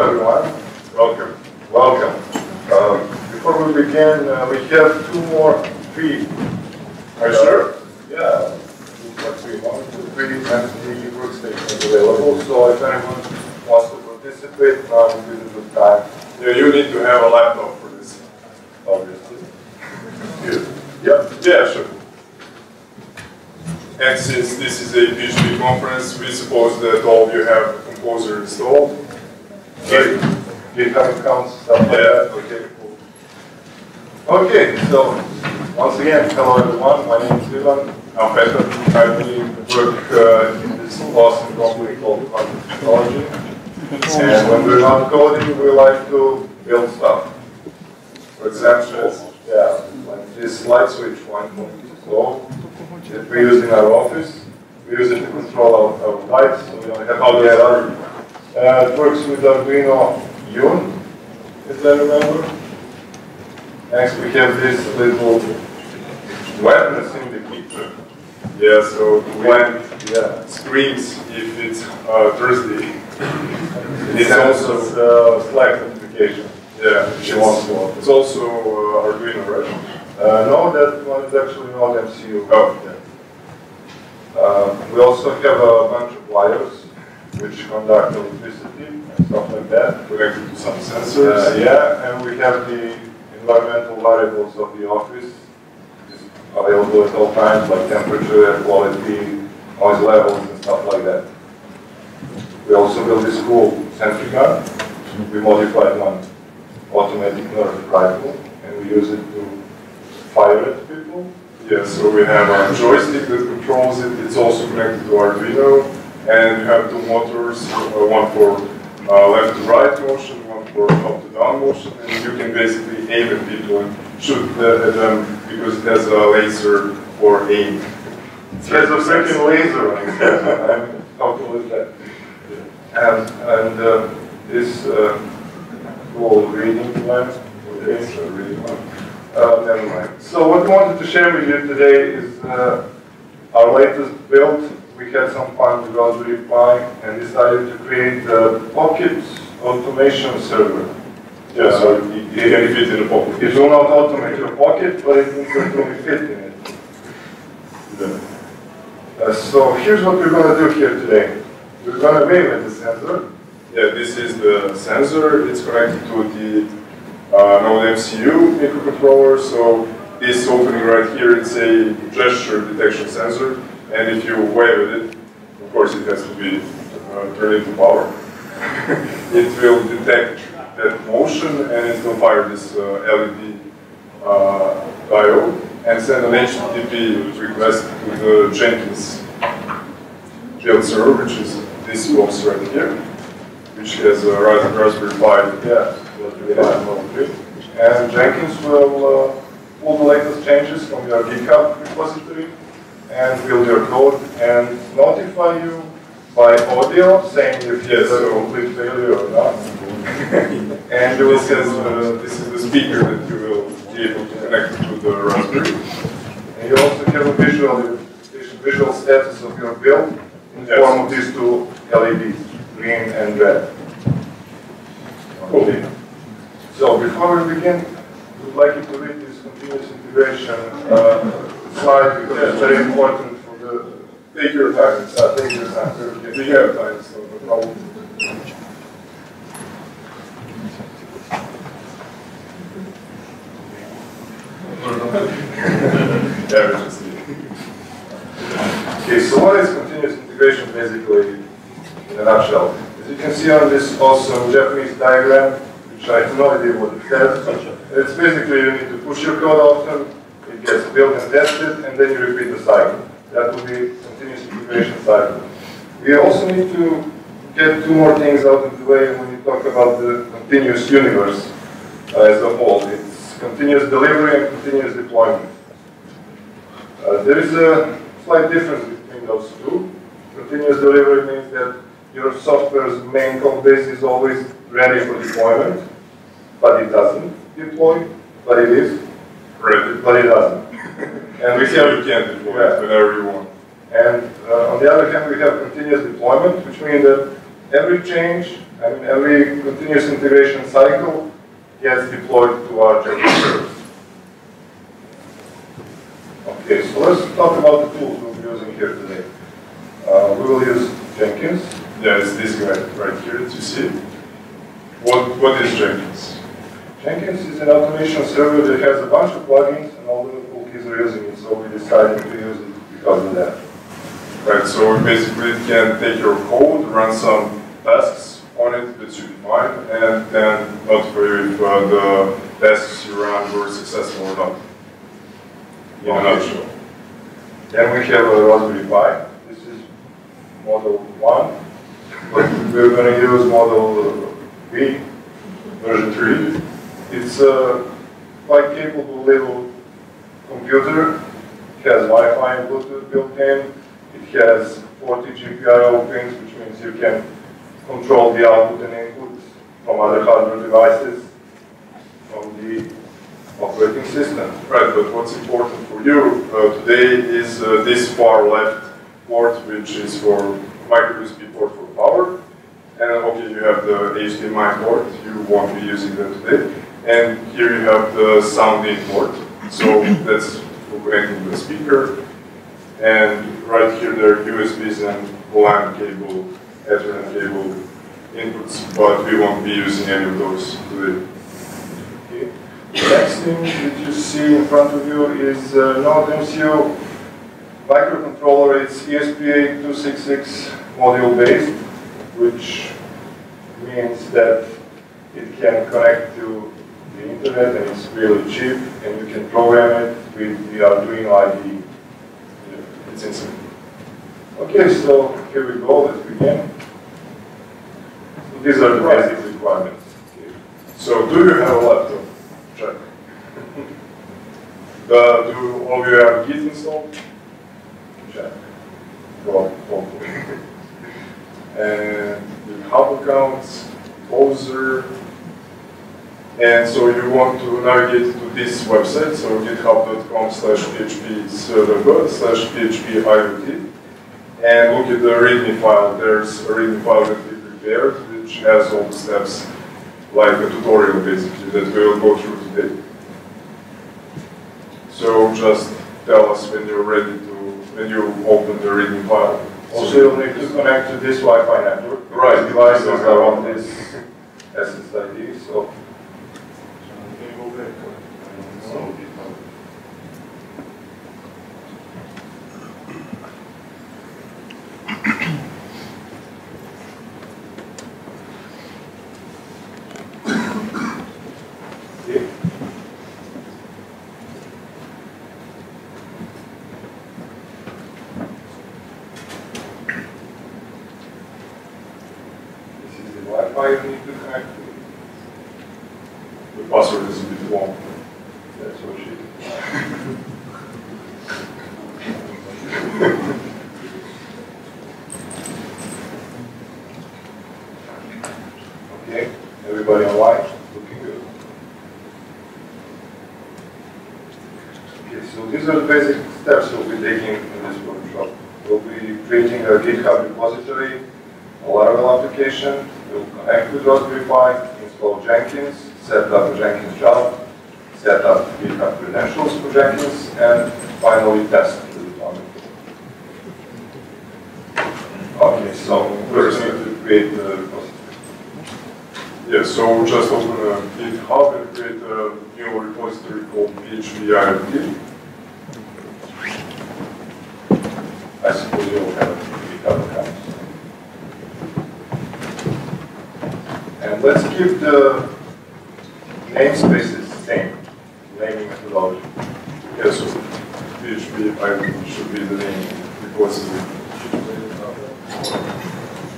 everyone. Welcome. Welcome. Before we begin, we have three. Are you sure? Yeah. Three empty workstations available. So if anyone wants to participate, now is a good time. Yeah, you need to have a laptop for this. Obviously. Yep. Yeah, sure. And since this is a PHP conference, we suppose that all of you have Composer installed. Okay. GitHub accounts, stuff like that. Okay, cool. Okay, so once again, hello everyone. My name is Ivan. I'm Petar. I work in this awesome company called Quantum Technology. And when we're not coding, we like to build stuff. For example, like this light switch 1.2 that we use in our office. We use it to control our lights, so we don't have to get out. It works with Arduino Yun, if I remember. Next, we have this little wetness in the picture. Yeah, so when screams if it's Thursday. It's also Slack notification. Yeah, it's also Arduino, right? No, that one is actually not MCU. Oh. We also have a bunch of wires which conduct electricity and stuff like that. Connected to some sensors. And we have the environmental variables of the office available at all times, like temperature, air quality, noise levels, and stuff like that. We also built this cool sentry gun. We modified one automatic nerf rifle, and we use it to fire at people. Yeah, so we have a joystick that controls it. It's also connected to Arduino, and you have two motors, one for left to right motion, one for up to down motion, and you can basically aim at people and shoot at them because it has a laser for aim. It has a freaking laser on it. How cool is that? And this cool reading lamp. Never mind. So what we wanted to share with you today is our latest build. We had some fun with Raspberry Pi and decided to create a pocket automation server. Yeah, so it can fit in a pocket. It will not automate your pocket, but it needs to fit in it. So here's what we're going to do here today. We're going to wave at the sensor. Yeah, this is the sensor. It's connected to the Node MCU microcontroller. So this opening right here, it's a gesture detection sensor. And if you wave at it, of course it has to be turned into power. It will detect that motion and it will fire this LED diode and send an HTTP request to the Jenkins server, which is this box right here, which has a Raspberry Pi. And Jenkins will pull the latest changes from your GitHub repository and build your code and notify you by audio saying if it's a complete failure or not. And this is the speaker that you will be able to connect to the Raspberry. And you also have a visual status of your build in the form of these two LEDs, green and red. Okay. So before we begin, we'd like you to read this continuous integration slide because it's very important for the. Take your time. Take your time. We have time, so no problem. Okay, so what is continuous integration basically in a nutshell? As you can see on this awesome Japanese diagram, which I have no idea what it says, it's basically you need to push your code often, it gets built and tested, and then you repeat the cycle. That will be continuous integration cycle. We also need to get two more things out of the way when we talk about the continuous universe as a whole. It's continuous delivery and continuous deployment. There is a slight difference between those two. Continuous delivery means that your software's main code base is always ready for deployment, but it doesn't deploy, but it is ready, but it doesn't. And you can deploy it whenever you want. And on the other hand, we have continuous deployment, which means that every change I mean, every continuous integration cycle gets deployed to our Jenkins service. Okay, so let's talk about the tools we'll be using here today. We will use Jenkins. Yeah, it's this guy right here that you see. What is Jenkins? Jenkins is an automation server that has a bunch of plugins, and all the cookies are using it, so we decided to use it because of that. Right, so basically it can take your code, run some tasks on it that you define, and then notify you if the tasks you run were successful or not. In a nutshell. Then we have a Raspberry Pi. This is model 1, but we're going to use model B, version 3. It's a quite capable little computer. It has Wi-Fi and Bluetooth built in. It has 40 GPIO pins, which means you can control the output and input from other hardware devices from the operating system. Right, but what's important for you today is this far left port, which is for micro USB port for power. And okay, you have the HDMI port, you won't be using that today. And here you have the sound in port. So that's for connecting the speaker. And right here there are USBs and LAN cable, Ethernet cable inputs, but we won't be using any of those today. Okay. The next thing that you see in front of you is Node MCU microcontroller. It's ESP8266 module based, which means that it can connect to the internet and it's really cheap, and you can program it with the Arduino IDE. It's insane. Okay, so here we go, let's begin. So these are the basic requirements. Okay. So do you have a laptop? Check. Do all of you have Git installed? Check. Well, hopefully. And the hub accounts, poser. And so you want to navigate to this website, so github.com/php/PHPInit, and look at the README file. There's a README file that we prepared, which has all the steps, like a tutorial basically, that we will go through today. So just tell us when you're ready to, when you open the README file. Also, you'll need to connect to this Wi-Fi network. Right. Devices are on this SSID, so. Wi-Fi you need to connect to. The password is a bit long. That's what she Okay, everybody online? Looking good. Okay, so these are the basic steps we'll be taking in this workshop. We'll be creating a GitHub repository, a Laravel application. We'll connect with Raspberry Pi, install Jenkins, set up a Jenkins job, set up GitHub credentials for Jenkins, and finally test the deployment. Okay, so first we need to create the repository. Yeah, so just open a GitHub and create a new repository called PHPUnit. I suppose you'll have a GitHub account. And let's keep the namespaces the same, naming methodology. Yeah, so PHPUnit should be the name repository.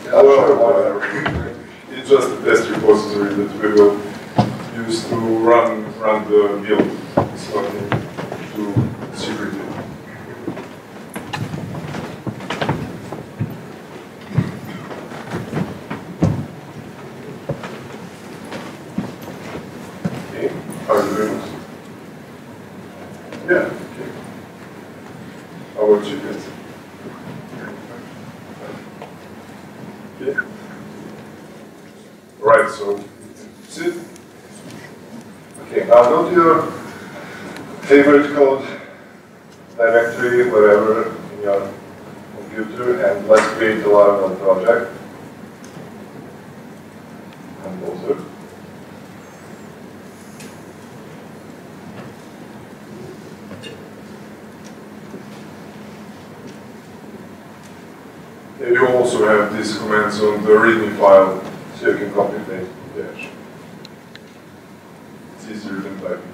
Well, whatever. It's just a test repository that we will use to run the build. It's nothing too secretive. Okay. How are you doing? Yeah, okay. How about you guys? Okay. Right, so that's it. Okay, now go to your favorite code directory, wherever in your computer, and let's create a Laravel project. Composer. And you also have these commands on the README file, so you can copy and paste the dash. It's easier than typing.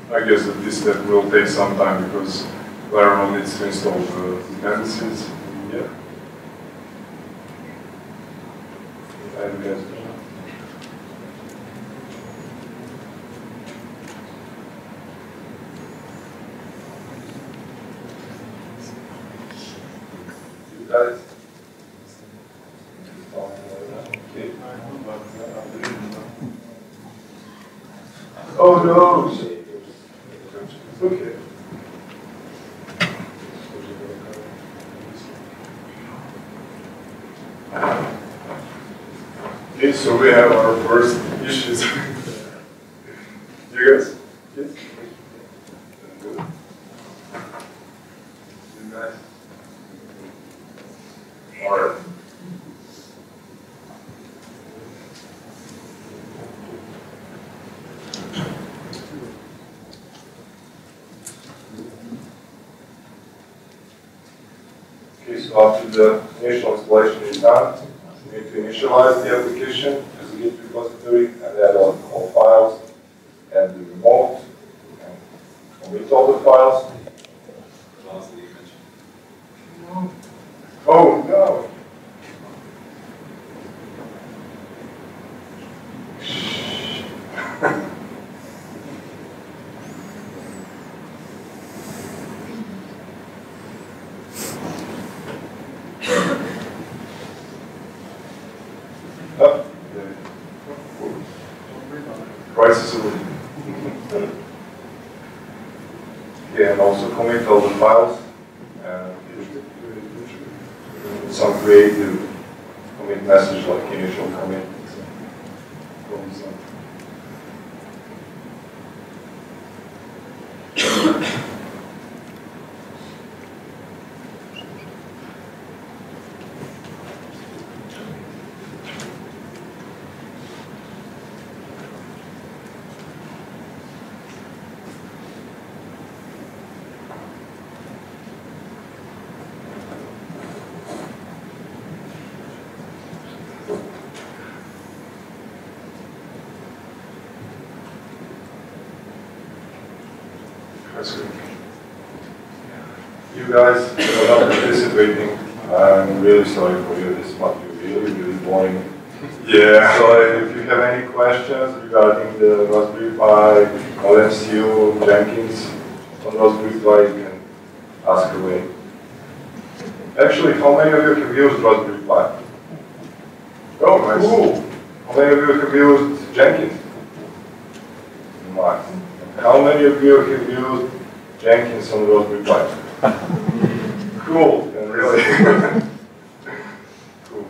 I guess that this step will take some time because Laravel needs to install the dependencies. Yeah. Guys. Oh no! Okay. Okay, so we have our first issues. You guys? Yes? Good. You guys? Alright. Okay, so after the initial installation is done, we need to initialize the application as a Git repository and add all files, add the remote, and commit all the files. Oh no! Crisis alert. Okay, and also commit all the files. Some creative commit message like initial commit. You guys are not participating. I'm really sorry for you. This must be really, really boring. Yeah. So if you have any questions regarding the Raspberry Pi, OMCU, Jenkins on Raspberry Pi, you can ask away. Actually, how many of you have used Raspberry Pi? Oh, nice. Cool. How many of you have used Jenkins? Nice. How many of you have used Jenkins on Raspberry Pi? Cool. And really cool.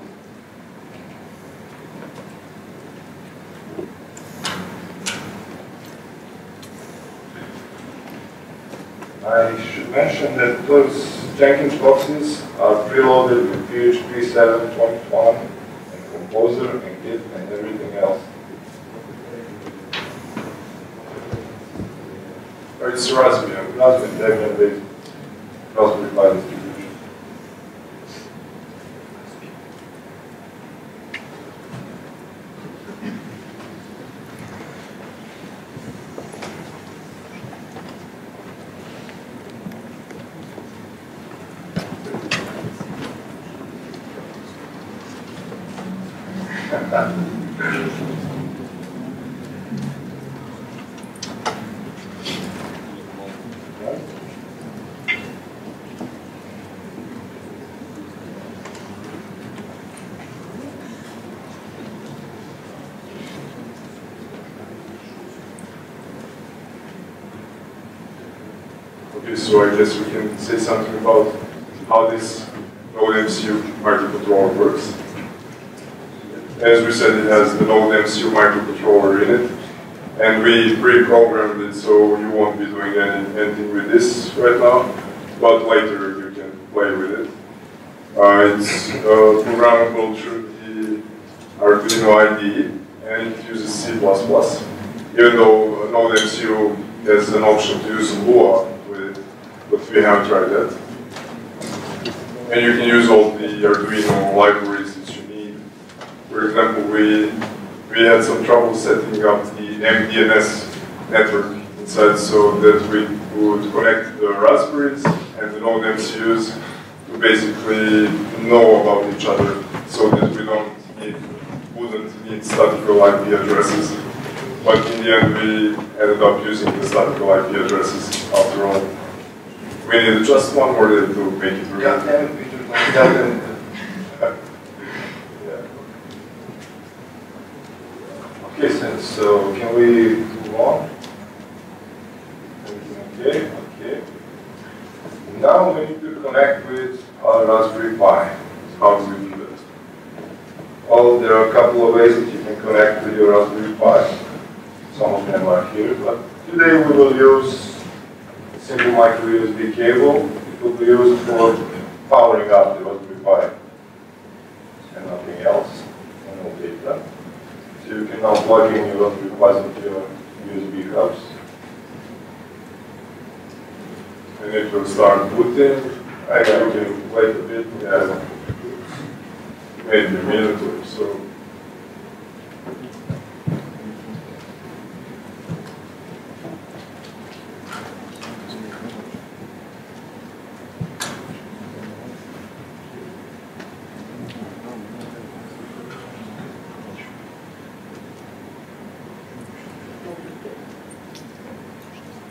I should mention that those Jenkins boxes are preloaded with PHP 7.1 and Composer and Git and everything else. Oh, it's Raspberry. Raspberry Debian-based Raspberry Pi distribution. Okay, so I guess we can say something about how this NodeMCU microcontroller works. As we said, it has the NodeMCU microcontroller in it, and we pre-programmed it, so you won't be doing anything with this right now, but later you can play with it. It's programmable through the Arduino IDE, and it uses C++, even though NodeMCU has an option to use Lua with it, but we haven't tried that. And you can use all the Arduino libraries that you need. For example, we had some trouble setting up the MDNS network inside so that we would connect the Raspberries and the NodeMCUs to basically know about each other so that we wouldn't need statical IP addresses. But in the end, we ended up using the statical IP addresses after all. We needed just one more day to make it work. Okay, so can we move on? Okay, okay. Now we need to connect with our Raspberry Pi. How do we do that? Well, there are a couple of ways that you can connect with your Raspberry Pi. Some of them are here, but today we will use a simple micro USB cable. It will be used for powering up the Raspberry Pi and nothing else, and no data. So you can now plug in your Raspberry Pi into your USB hubs. And it will start booting. I can wait a bit. Yeah. Maybe a minute or so.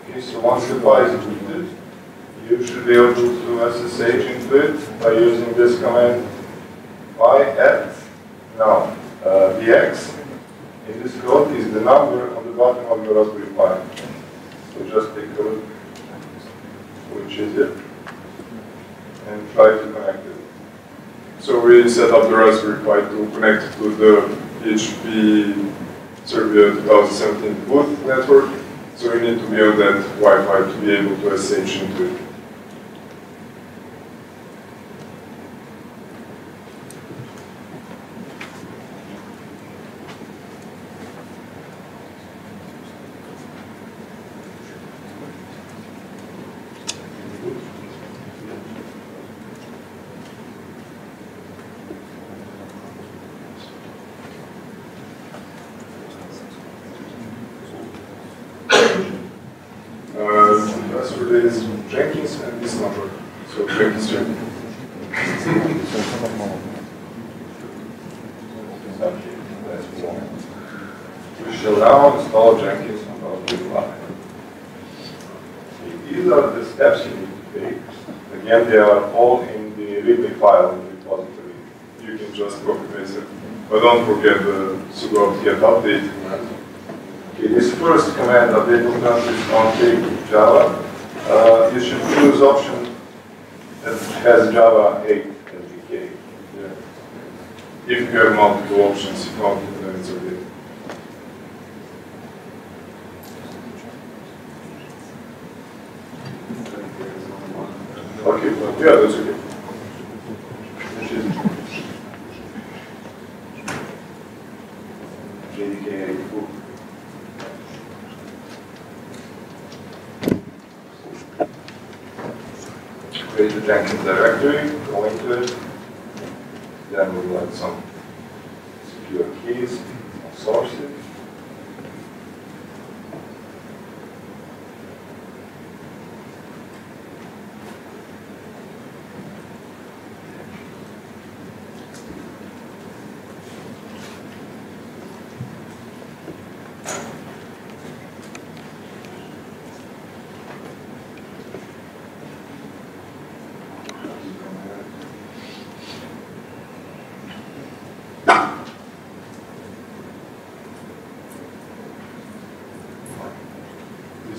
Okay, so once the Pi is booted, you should be able to SSH into it by using this command pi at. Now, the X in this code is the number on the bottom of your Raspberry Pi. So just take a look, which is it, and try to connect it. So we set up the Raspberry Pi to connect it to the PHP Serbia 2017 boot network. So we need to be on that Wi-Fi to be able to SSH into it. Password is Jenkins and this number. So Jenkins. Okay, let's move on. We shall now install Jenkins on our Pi. These are the steps you need to take. Again, they are all in the README file in the repository. You can just copy paste it. But don't forget the sudo get update command. Okay, this first command, update command, is config Java. You should choose option that has Java 8 SDK. Yeah. If you have multiple options, if not, then it's okay. Okay, Yeah, that's okay. JDK 8. Create the Jenkins directory, go into it, then we'll add some secure keys, source it.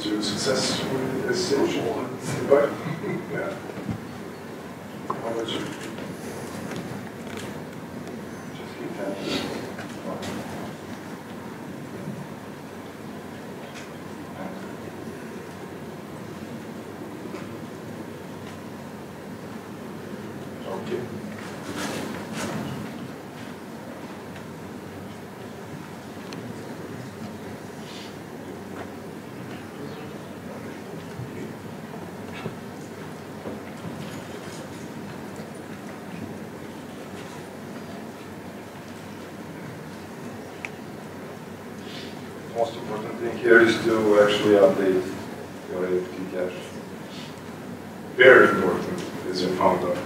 to successfully SSH in Pi? Yeah. How much? Just keep tapping. Okay. Most important thing here is to actually update your IoT cache. Very important, as you found out.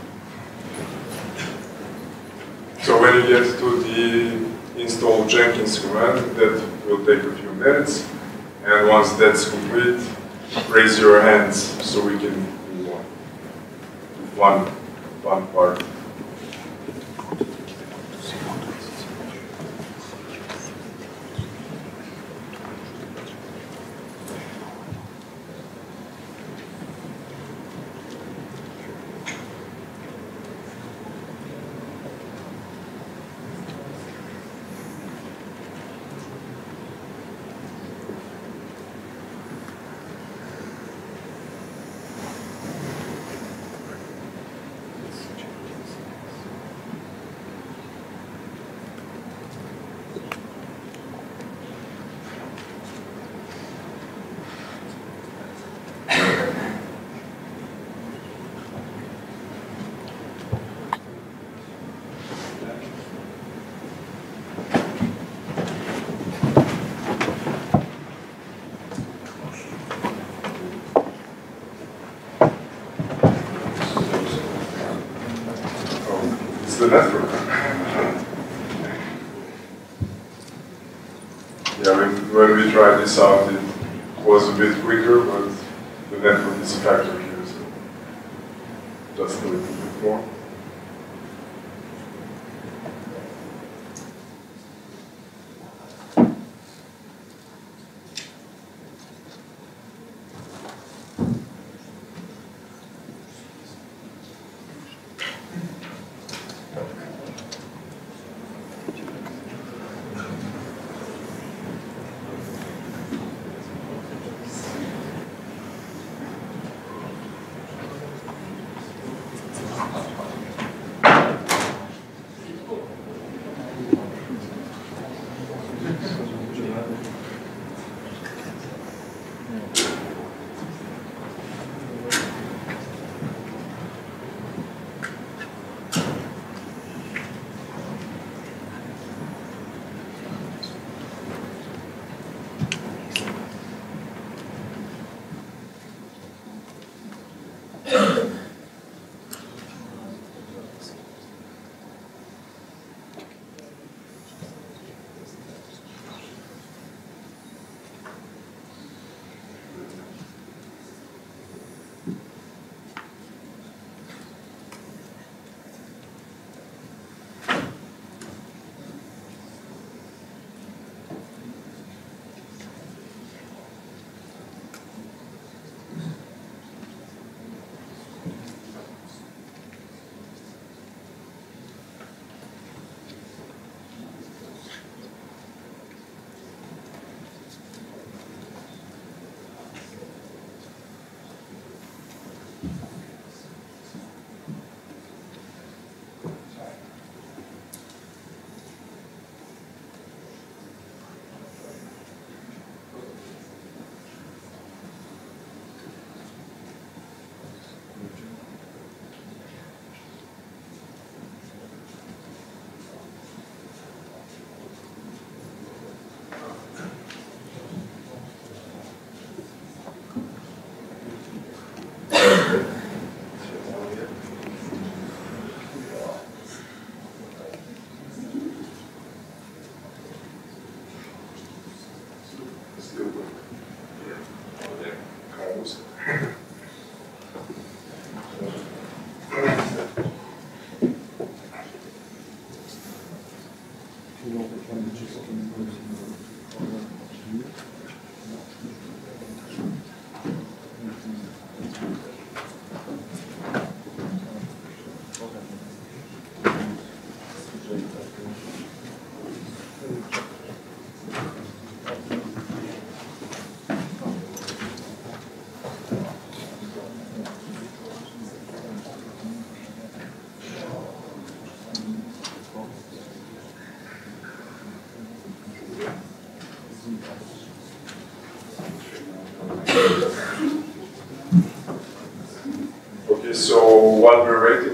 So when you get to the install Jenkins command, that will take a few minutes. And once that's complete, raise your hands so we can move on with one part. The network. Yeah, when we tried this out, it was a bit quicker, but the network is a factor here, so just a little bit more. Okay, so while we're waiting,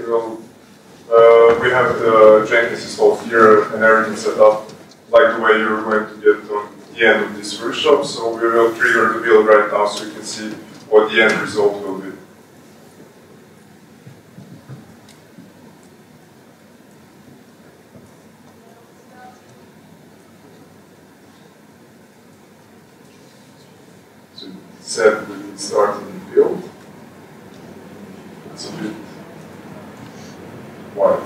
we have the Jenkins installed here and everything set up like the way you're going to get on the end of this workshop. So we will trigger the build right now so you can see what the end result will be. So it said when it started the build. It's a bit white.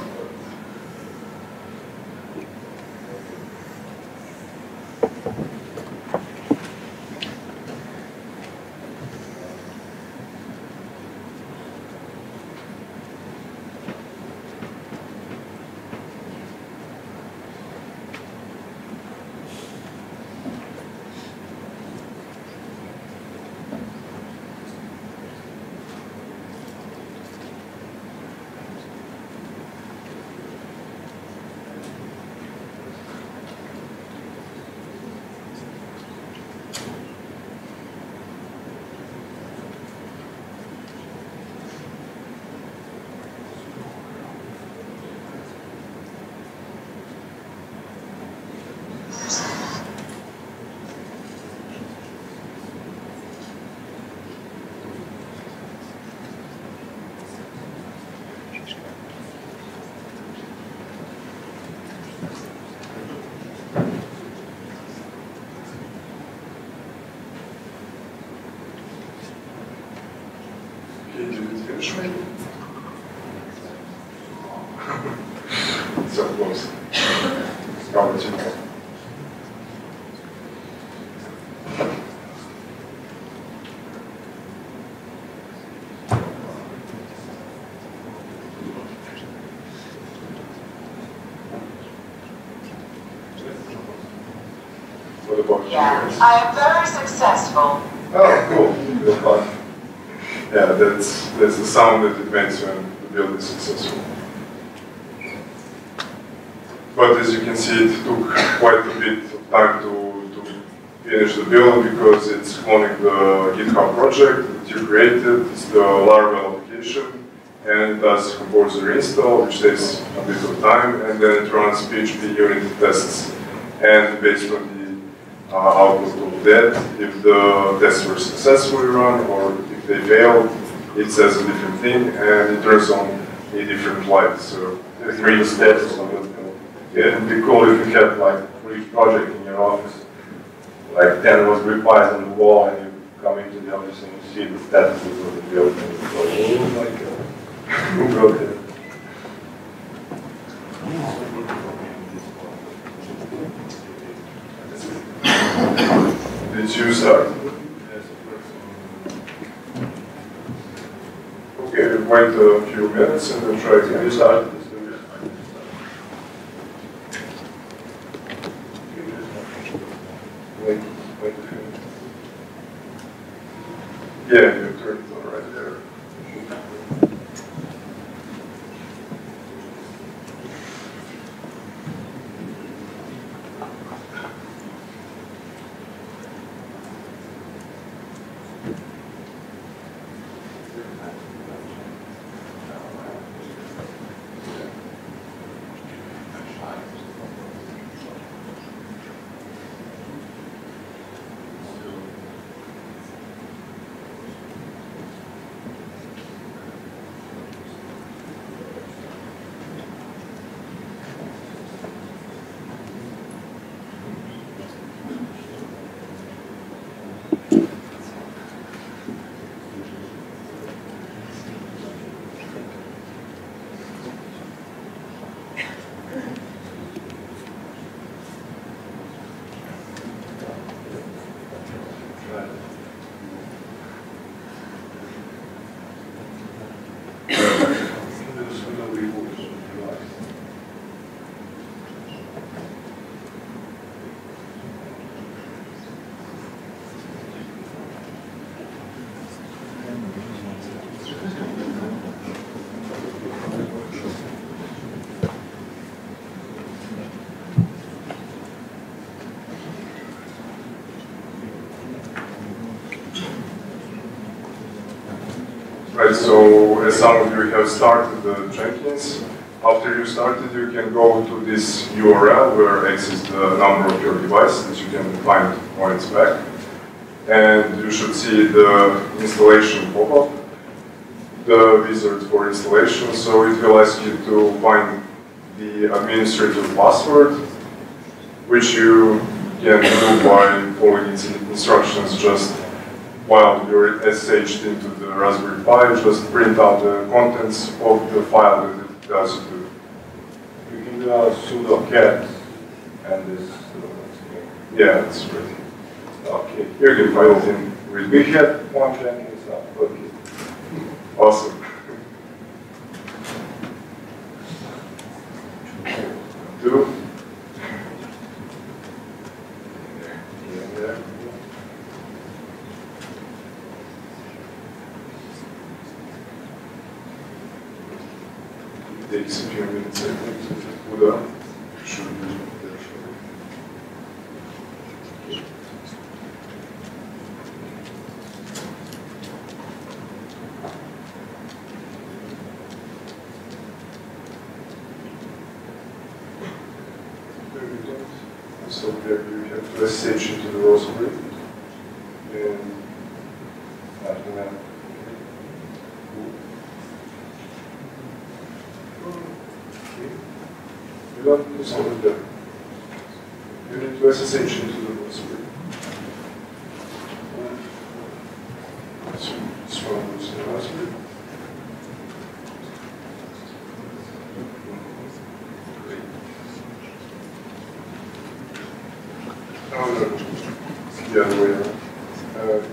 So close. What about Yeah, I am very successful. Oh, cool. Real fun. Yeah, that's the sound that it makes when the build is successful. But as you can see, it took quite a bit of time to finish the build because it's cloning the GitHub project that you created. It's the Laravel application, and it does composer install, which takes a bit of time, and then it runs PHPUnit tests. And based on the output of that, if the tests were successfully run or if they failed, it says a different thing and it turns on a different light. So There's three steps on it. Yeah, it'd be cool if you kept like for each project in your office, like 10 was replies on the wall, and you come into the office and you see the statuses of the build, and you go, oh my god, who wrote it? did you start? Okay, wait a few minutes and then try again. You start. Wait a few minutes. Yeah, you turned it on right there. Right, so as some of you have started the Jenkins, after you started, you can go to this URL where X is the number of your device that you can find on its back. And you should see the installation pop-up, the wizard for installation. So it will ask you to find the administrator password, which you can do by following its instructions. Just while you're SSH'd into the Raspberry Pi, just print out the contents of the file that it tells you to. You can do a sudo cat and this. Yeah, that's right. Okay. You can find it in with We had one Jenkins up. Okay. Awesome. Do. It takes a few minutes, I think, to put up. Should be there shortly. So there you have to SSH into the Raspberry. And after that, you don't install it there. You need to SSH into the Raspberry. So this one is the Raspberry. Oh, no, it's the other way around.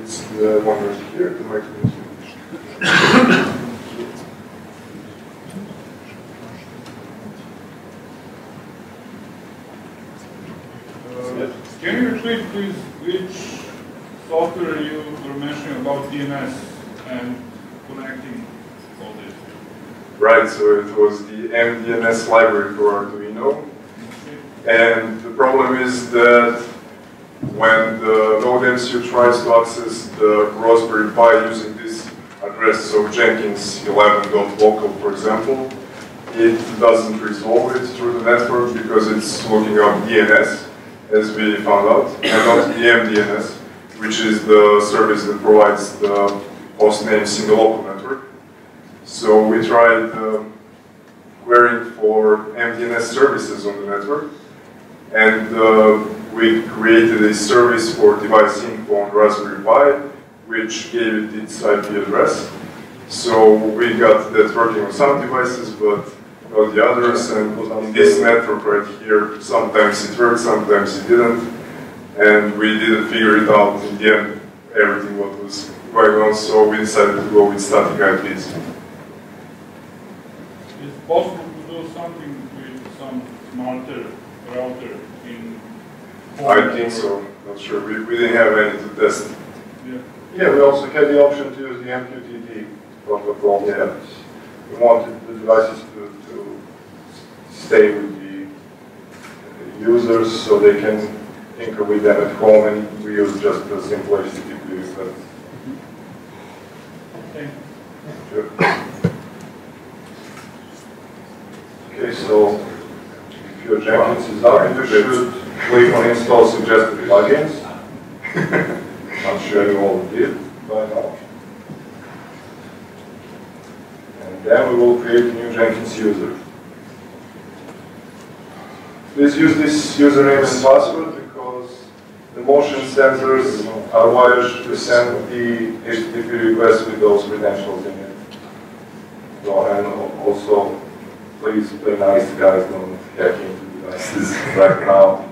It's the one right here, the microphone. Can you repeat, please, which software you were mentioning about DNS and connecting all this? Right, so it was the MDNS library for Arduino. And the problem is that when the node MCU tries to access the Raspberry Pi using this address, so Jenkins 11.local, for example, it doesn't resolve it through the network because it's looking up DNS, as we found out, and not the MDNS, which is the service that provides the host names in the local network. So we tried querying for MDNS services on the network, and we created a service for device info on Raspberry Pi, which gave it its IP address. So we got that working on some devices, but not the others. And in this network right here, sometimes it worked, sometimes it didn't. And we didn't figure it out in the end, everything what was going on. So we decided to go with static IPs. Is it possible to do something with some smarter router in? I think so, not sure. We didn't have any to test. Yeah, we also had the option to use the MQTT protocol. Yeah. We wanted the devices to stay with the users so they can tinker with them at home, and we use just the simple HTTP. But Okay. sure. Okay, so if your Jenkins is up, you should click on install suggested plugins. I'm sure you all did by now. And then we will create a new Jenkins user. Please use this username and password because the motion sensors are wired to send the HTTP request with those credentials in it. So, and also, please play nice guys, don't hack into devices right now.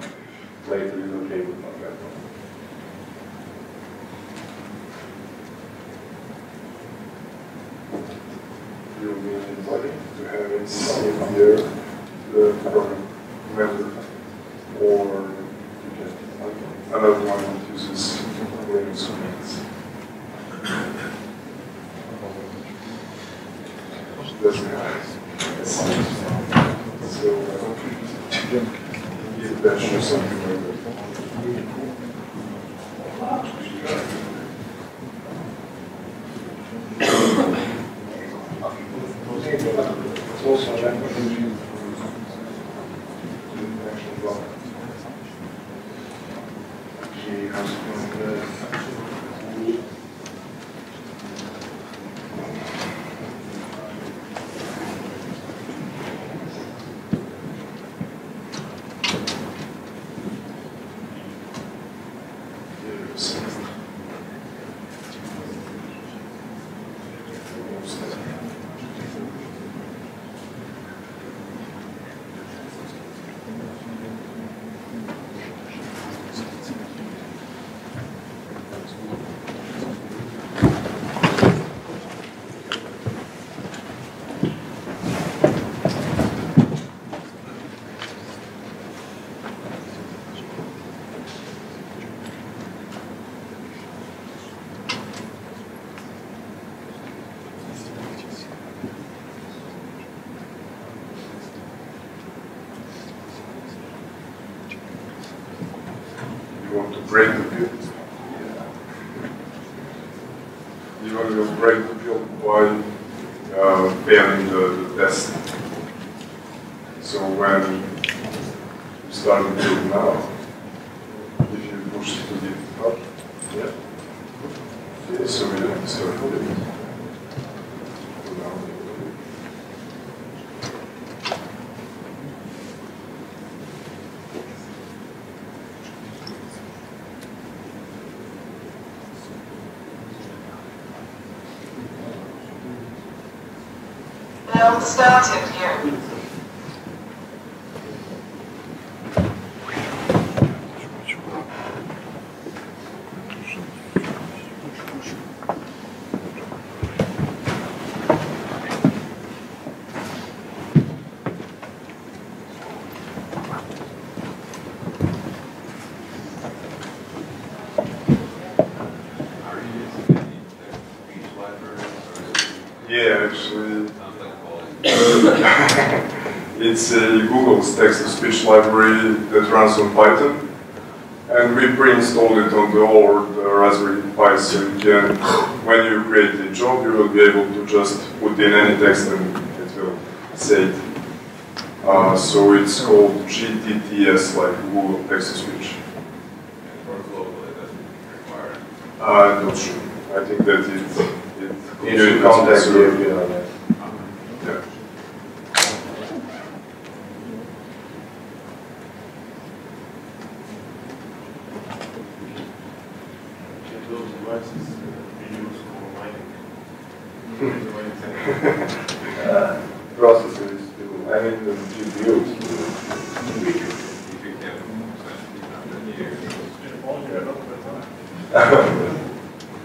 Later is okay with my background. You will need anybody to have it in here, the program member, or another one that uses Linux commands. Doesn't have it. So, give that or something like that. Break the build. You want to break the build by failing the test. So when you start the build now, if you push to the up, yeah. Okay, so we have to start the build. Build started here. Yeah, actually, it's Google's text-to-speech library that runs on Python, and we pre-installed it on the old Raspberry Pi, so you can, when you create a job, you will be able to just put in any text and it will say it. So it's called GTTS, like Google text-to-speech. Or globally, doesn't require it. I'm not sure. I think that it You should contact the API. Yeah. Those devices we use for mining. Processors too. I mean the GPUs too.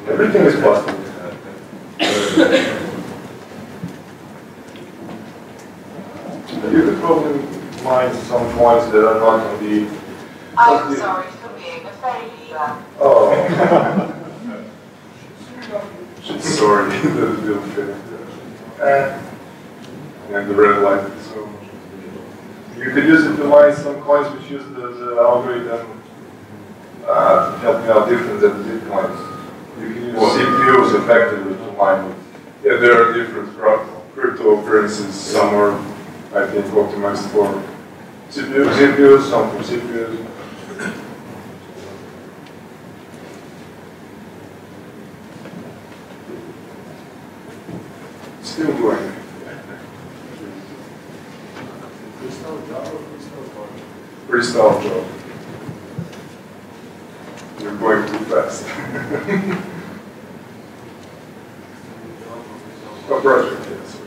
Everything is possible. You could probably mine some coins that are not on the... I am sorry for being a failure. Oh. She's sorry that it will fail. And the red light. So You could use it to mine some coins which use the algorithm to help you out different than the bitcoins. You can use CPUs effectively to mine it. yeah, there are different cryptocurrencies. Some are, I think, optimized for CPUs, some for CPUs. Still going. Freestyle job. You're going too fast. A project, yes.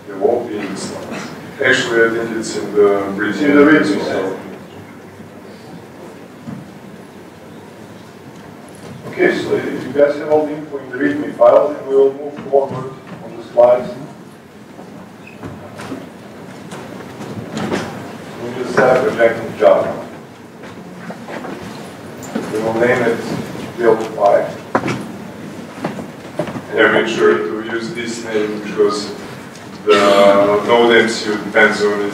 It won't be in the slides. Actually, I think it's in the briefing. In the briefing, so. Okay, so you guys have all the info in the README file, and we will move forward on the slides. We just set up a Jenkins job. We will name it Build Pi. Yeah, make sure to use this name because the node MCU depends on it.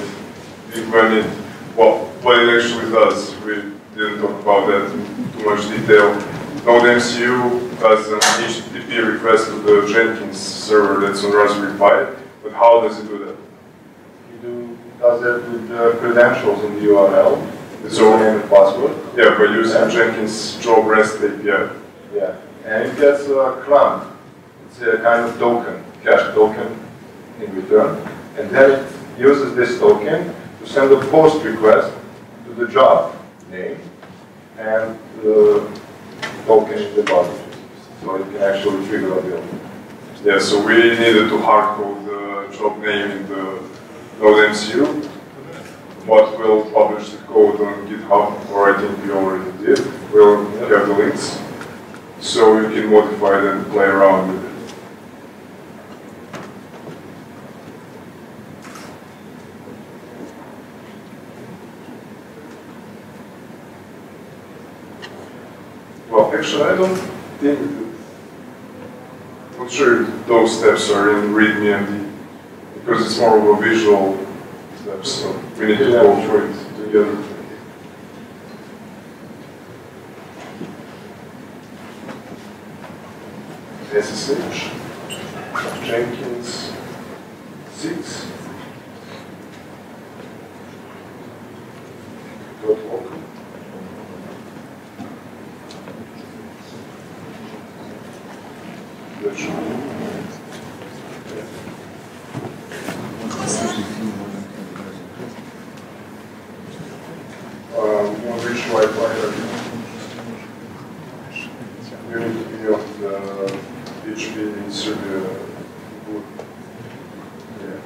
Well, what it actually does, we didn't talk about that in too much detail. Node MCU does an HTTP request to the Jenkins server that's on Raspberry Pi, but how does it do that? Does that with the credentials in the URL. So name and password. Yeah, by using Jenkins job REST API. Yeah, and it gets a clamp. It's a kind of token, cache token in return, and then it uses this token to send a post request to the job name and the token in the body, so it can actually trigger a build. Yeah, so we needed to hardcode the job name in the Node MCU, but we'll publish the code on GitHub, or I think we already did. We'll have the links, so you can modify it and play around with it. Well, actually, I don't think not sure if those steps are in README MD, because it's more of a visual step, so we need to go through it together. SSH, Jenkins 6, .local. Which Wi-Fi are you? You need to be on the PHP server boot. Yeah.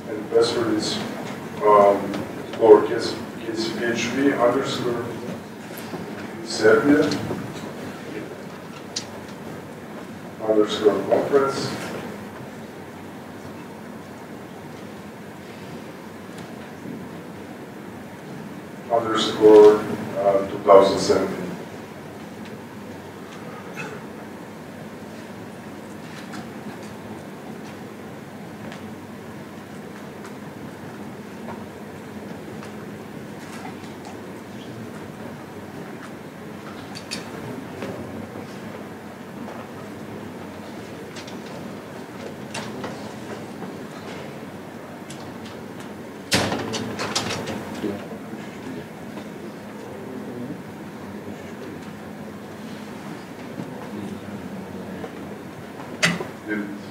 And the password is lowercase PHP underscore Serbia underscore conference underscore 2017.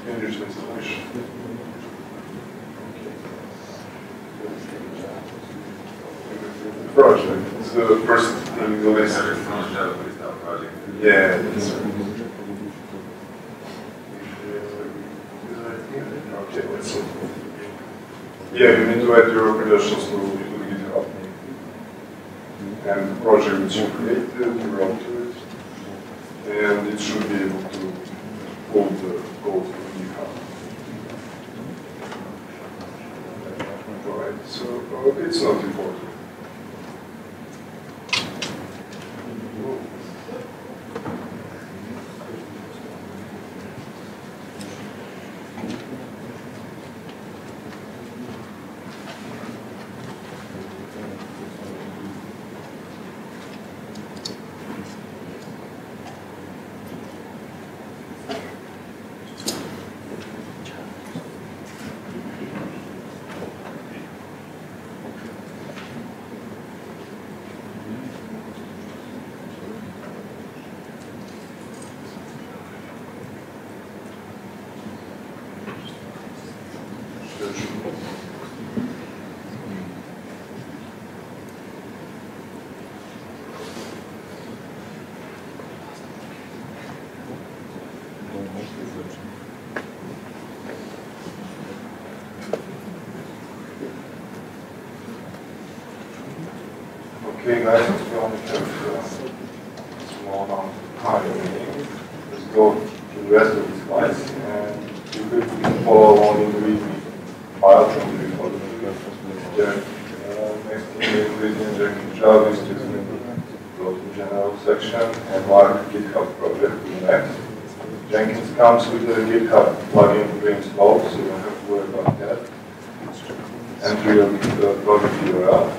Finish the installation. Project. It's the first thing in the list. Project. Yeah. Okay, let's see. Yeah, you need to add your credentials to the GitHub. And the project which you created, you run to it, and it should be able to pull the code from GitHub. Alright, so it's not important. Okay guys, we only have a small amount of time remaining. Let's go to the rest of the slides, and you can follow along in the README file from the report. Next thing is reading Jenkins Java is to go to the general section and mark GitHub project next. Jenkins comes with a GitHub plugin pre-installed, so you don't have to worry about that. Enter your project URL.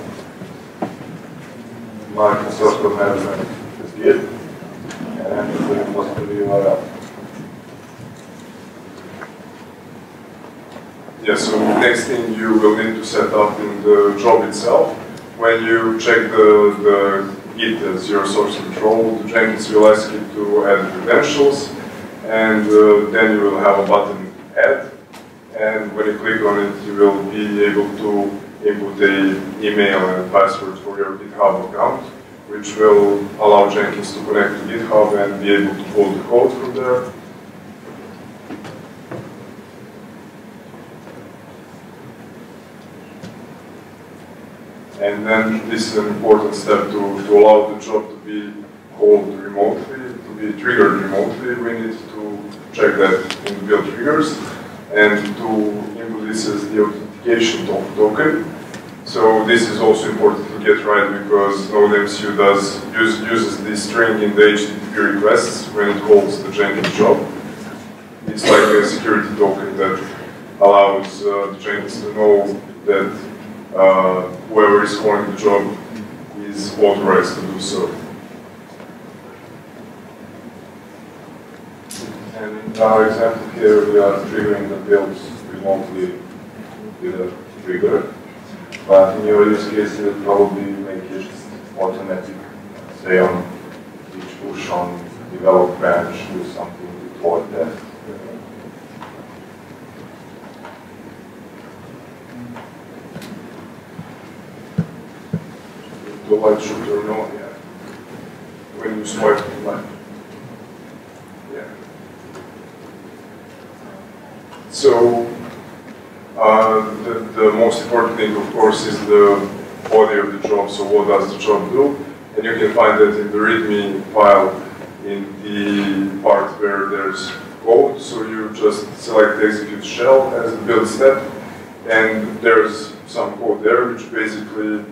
Mark the source code management as Git, and enter the repository URL. Yeah, so next thing you will need to set up in the job itself. When you check the Git as your source control, the Jenkins will ask you to add credentials, and then you will have a button add. And when you click on it, you will be able to input an email and password for your GitHub account, which will allow Jenkins to connect to GitHub and be able to pull the code from there. And then this is an important step to allow the job to be called remotely, to be triggered remotely. We need to check that in the build triggers and to input this as the authentication token. So this is also important to get right because NodeMCU uses this string in the HTTP requests when it calls the Jenkins job. It's like a security token that allows the Jenkins to know that whoever is calling the job is authorized to do so. And in our example here, we are triggering the builds remotely with a trigger. But in your use case, you will probably make it automatic, say on each push on develop branch, do something before that. The light should turn on, yeah. When you swipe the light. Yeah. So, the most important thing, of course, is the body of the job. So what does the job do? And you can find that in the README file in the part where there's code. So you just select the execute shell as the build step. And there's some code there which basically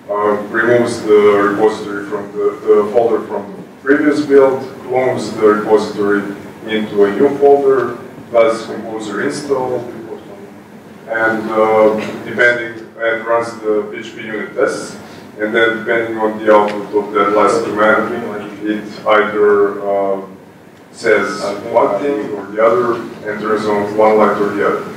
removes the repository from the folder from the previous build, clones the repository into a new folder, does composer install, and runs the PHPUnit tests. And then depending on the output of that last command, it either says one thing or the other, enters on one line or the other.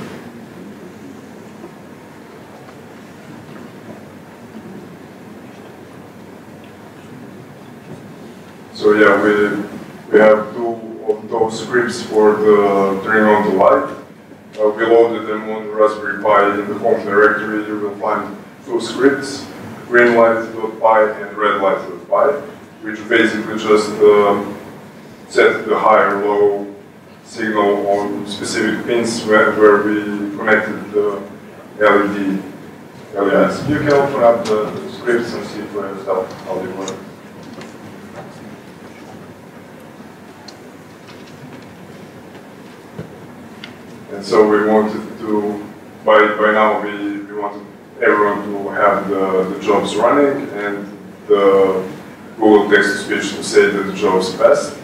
So yeah, we have two of those scripts for the turning on the light. We loaded them on Raspberry Pi in the home directory. You will find two scripts, greenlight.py and redlight.py, which basically just set the high or low signal on specific pins where we connected the LEDs. Yes, you can open up the scripts and see for yourself how they work. And so we wanted to, by now we wanted everyone to have the jobs running and the Google text-to-speech to say that the job's passed.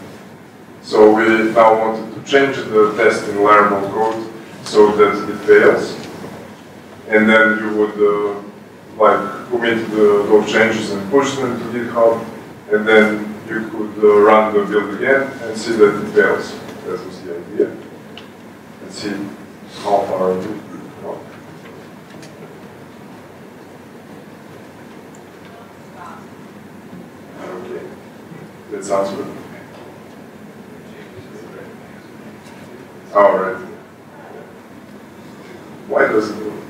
So we now wanted to change the test in Laravel code so that it fails. And then you would commit those changes and push them to GitHub, and then you could run the build again and see that it fails. That was the idea. Let's see how far we go. Okay, that sounds good. All right. Why does it do it?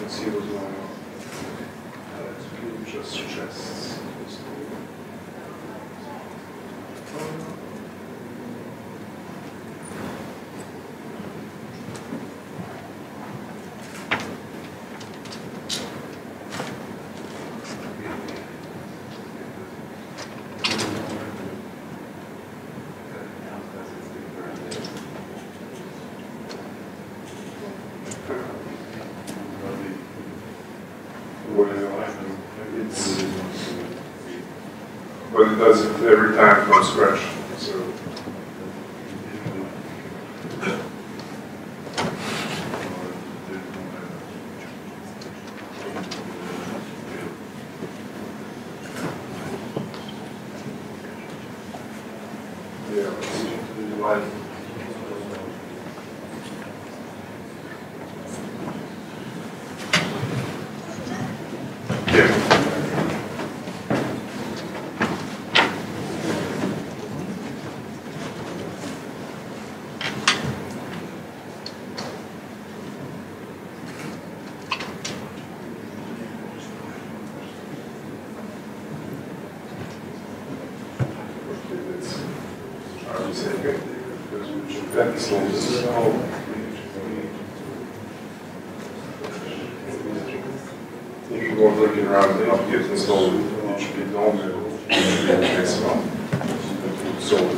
See what's going on. Just chests. But it does it every time from scratch. So if you want looking around the apt-get installed PHP DOM, it takes a while to solve it.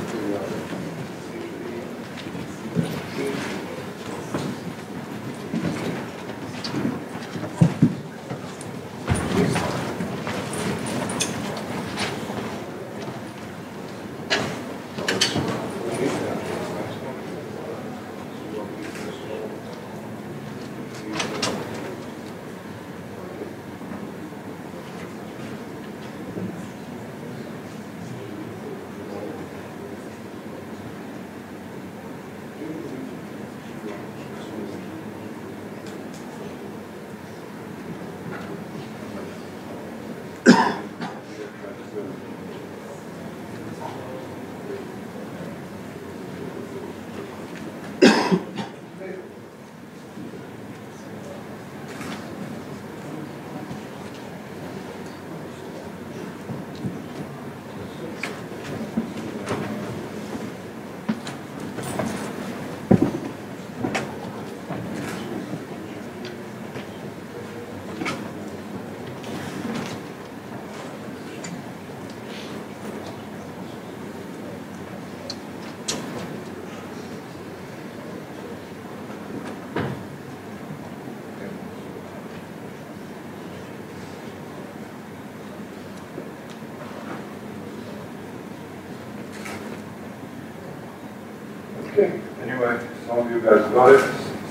Okay, anyway, some of you guys got it,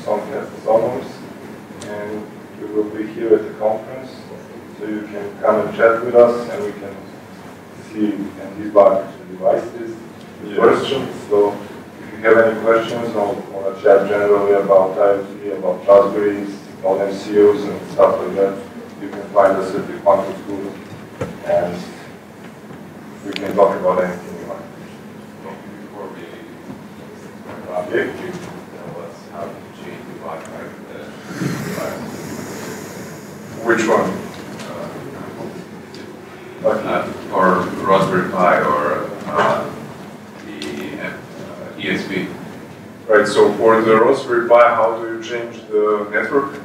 some have problems, and we will be here at the conference, so you can come and chat with us, and we can see and debug the devices, the questions. So if you have any questions or want to chat generally about IoT, about Raspberries, about MCUs and stuff like that, you can find us at the quantum school, and we can talk about anything you want. Before we Okay. you tell us how to change the Wi-Fi with the device. Which one? Or Raspberry Pi or the ESP. Right, so for the Raspberry Pi, how do you change the network?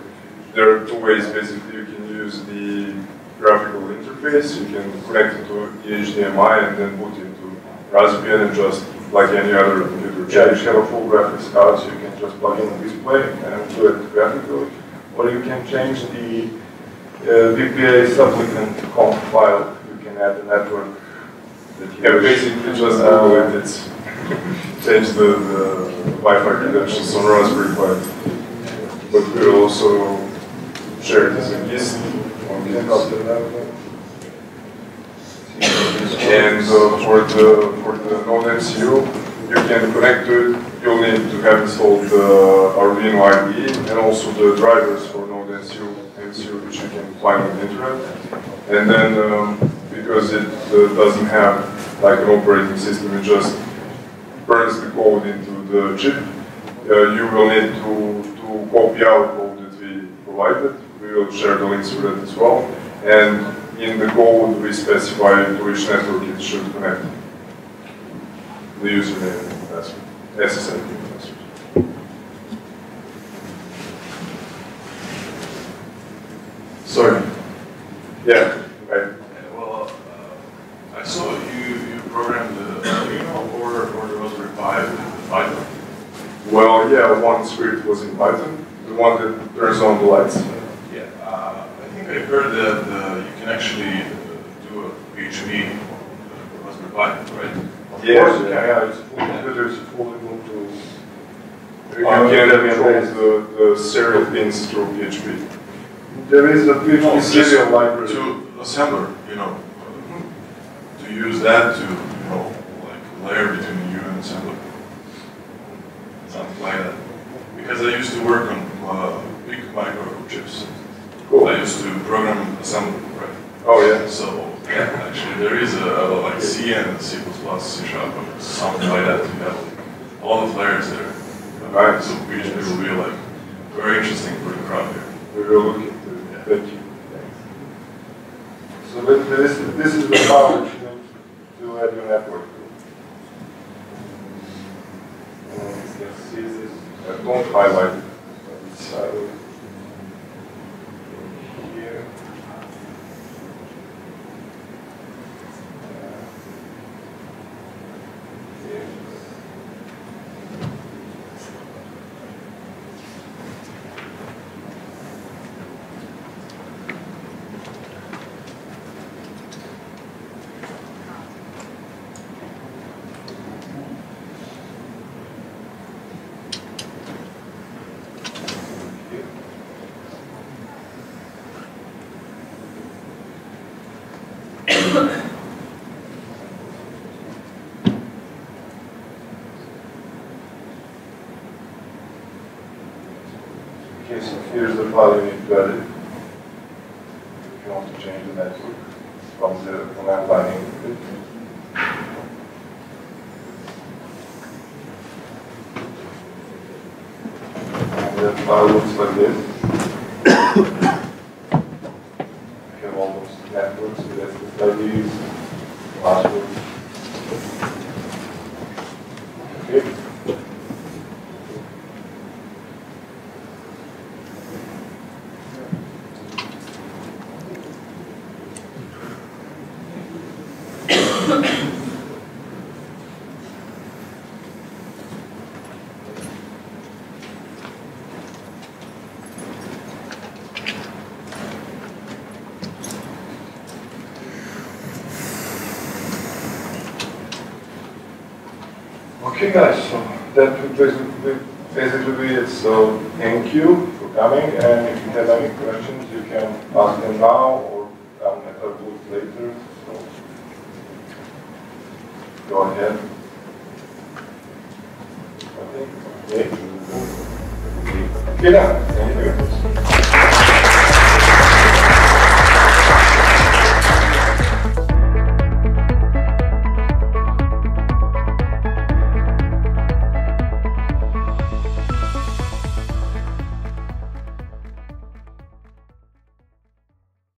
There are two ways, basically. You can use the graphical interface, you can connect it to the HDMI and then put it into Raspbian and just like any other computer. Yeah, if you have a full graphics card, so you can just plug in the display and do it graphically. Or you can change the VPA supplicant conf file. You can add the network that you Yeah, wish. basically just Google it. It's change the Wi-Fi credentials on Raspberry Pi. But we'll also share this in GIST on GitHub. And for the Node MCU, you can connect to it. You'll need to have installed the Arduino IDE and also the drivers for Node MCU which you can find on the internet. And then because it doesn't have like an operating system, it just burns the code into the chip. You will need to copy out code that we provided. We will share the links for that as well. And in the code, we specify to which network it should connect. The username and password, SSL and password. Sorry. Yeah. Right. Well, I saw you programmed the Arduino or the Raspberry Pi with Python. Well, yeah, one script was in Python, the one that turns on the lights. Yeah, I think I heard that you can actually do a PHP on the Raspberry Pi, right? Yeah, it's full computer, it's fully Ubuntu. You can control the serial pins through PHP. There is a PHP serial library. To assembler, you know, to use that to, you know, like layer between you and assembler. Something like that. Because I used to work on big microchips. Cool. I used to program assembly, right? Oh yeah. So yeah, actually there is a like C and C++, C#, or something like that. You have like, a lot of layers there. Right. So PHP will be like very interesting for the crowd here. We will look into it. Thank you. So this is the file that you need to add your network to. And you can see this. Don't highlight it. It's here. here's the file you need to edit. If you want to change the network from the command line input. And the file looks like this. We have all those networks with SSIDs, passwords. Okay. Okay guys, so that would basically be it. So thank you for coming, and if you have any questions you can ask them now or come at a booth later. So go ahead. Okay. Okay, now, thank you.